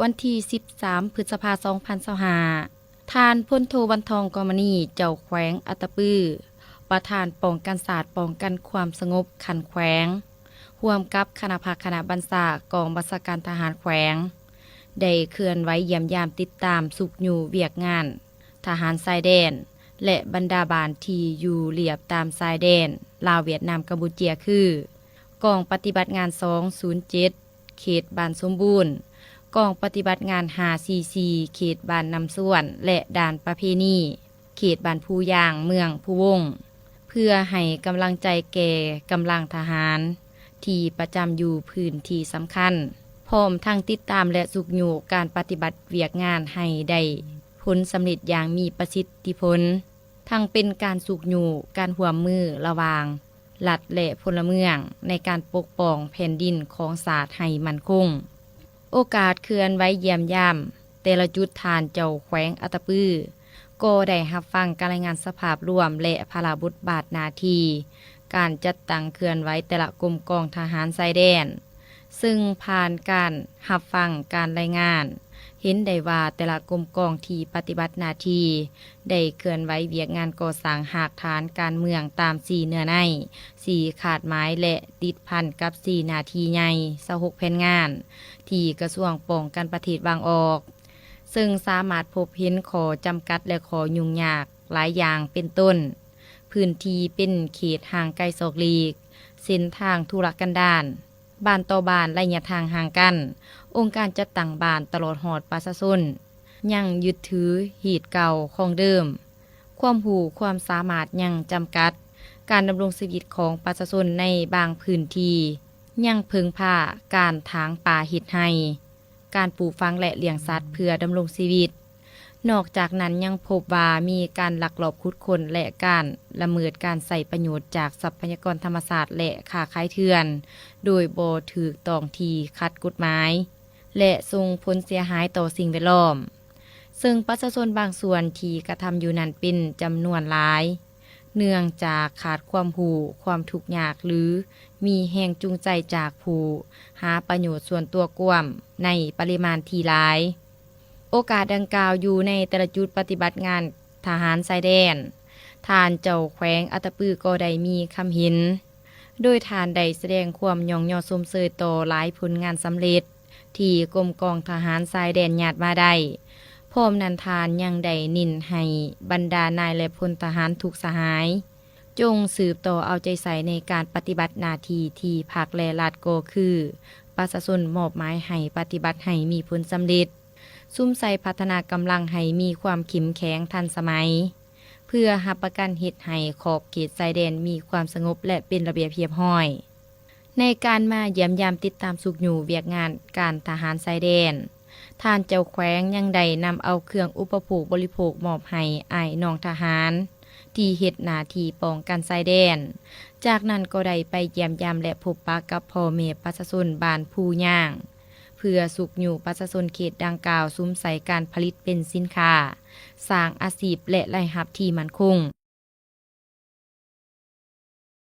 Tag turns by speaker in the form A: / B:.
A: วันที่13พฤษภาคม2025ท่านพลโทวันทองกอมณีเจ้าแขวงอัตตปือประธานป้องกันศาสตร์ป้องกันความสงบขันแขวงร่วมกับคณะพักคณะบรรษากองบัญชาการทหารแขวงได้เคลื่อนไหวเยี่ยมยามติดตามสุขอยู่เวียกงานทหารชายแดนและบรรดาบาลที่อยู่เรียบตามชายแดนลาวเวียดนามกัมพูเชียคือกองปฏิบัติงาน207เขตบ้านสมบูรณ์กองปฏิบัติงาน544เขตบ้านนำส่วนและด่านประเพณีเขตบ้านภูยางเมืองภูวงเพื่อให้กำลังใจแก่กำลังทหารที่ประจำอยู่พื้นที่สำคัญพร้อมทั้งติดตามและสุกอยู่การปฏิบัติเวียกงานให้ได้ผลสำเร็จอย่างมีประสิทธิผลทั้งเป็นการสุกอยู่การร่วมมือระหว่างรัฐและพลเมืองในการปกป้องแผ่นดินของชาติให้มั่นคงโอกาสเคลื่อนไหวเยี่ยมยามแต่ละจุดทานเจ้าแขวงอัตตปือก็ได้รับฟังการรายงานสภาพรวมและภาระบทบาทหน้าที่การจัดตั้งเคลื่อนไหวแต่ละกรมกองทหารชายแดนซึ่งผ่านการรับฟังการรายงานเห็นได้ว่าแต่ละกรมกองที่ปฏิบัติหน้าที่ได้เคลื่อนไหวเวียกงานก่อสร้างหากฐานการเมืองตาม4เนื้อใน4ขาดหมายและติดพันกับ4หน้าที่ใหญ่26แผนงานที่กระทรวงป้องกันประเทศวางออกซึ่งสามารถพบเห็นข้อจำกัดและข้อยุ่งยากหลายอย่างเป็นต้นพื้นที่เป็นเขตห่างไกลศอกหลีกเส้นทางธุรกันดารบ้านต่อบ้านระยะทางห่างกันองค์การจัดตั้งบ้านตลอดหอดประชาชนยังยึดถือหีดเก่าของเดิมความหูความสามารถยังจำกัดการดำรงชีวิตของประชาชนในบางพื้นที่ยังพึงพาการถางป่าเฮ็ดไร่การปลูกฝังและเลี้ยงสัตว์เพื่อดำรงชีวิตนอกจากนั้นยังพบว่ามีการลักลอบขุดค้นและการละเมิดการใส่ประโยชน์จากทรัพยากรธรรมชาติและค้าขายเถื่อนโดยบ่ถูกต้องที่ขัดกฎหมายและส่งผลเสียหายต่อสิ่งแวดล้อมซึ่งประชาชนบางส่วนที่กระทำอยู่นั้นเป็นจำนวนหลายเนื่องจากขาดความรู้ความทุกข์ยากหรือมีแรงจูงใจจากผู้หาประโยชน์ส่วนตัวกว้างในปริมาณที่หลายโอกาสดังกล่าวอยู่ในแต่ละจุดปฏิบัติงานทหารชายแดนท่านเจ้าแขวงอัตตปือก็ได้มีคำเห็นโดยท่านได้แสดงความยอชมเชยต่อหลายผลงานสำเร็จที่กรมกองทหารชายแดนญาติมาได้พร้อมนั้นทานยังได้นินให้บรรดานายและพลทหารทุกสหายจงสืบต่อเอาใจใส่ในการปฏิบัติหน้าที่ที่ภาคและรัฐก็คือประชาชนมอบหมายให้ปฏิบัติให้มีผลสำเร็จซุ่มใส่พัฒนากำลังให้มีความเข้มแข็งทันสมัยเพื่อรับประกันเฮ็ดให้ขอบเขตชายแดนมีความสงบและเป็นระเบียบเรียบร้อยในการมาเยี่ยมยามติดตามสุขอยู่เวียกงานการทหารชายแดนท่านเจ้าแขวงยังได้นำเอาเครื่องอุปโภคบริโภคมอบให้อ้ายน้องทหารที่เฮ็ดหน้าที่ป้องกันชายแดนจากนั้นก็ได้ไปเยี่ยมยามและพบปะกับพ่อแม่ประชาชนบ้านภูย่างเพื่อสุขอยู่ประชาชนเขตดังกล่าวซุ้มใส่การผลิตเป็นสินค้าสร้างอาชีพและรายรับที่มั่นคง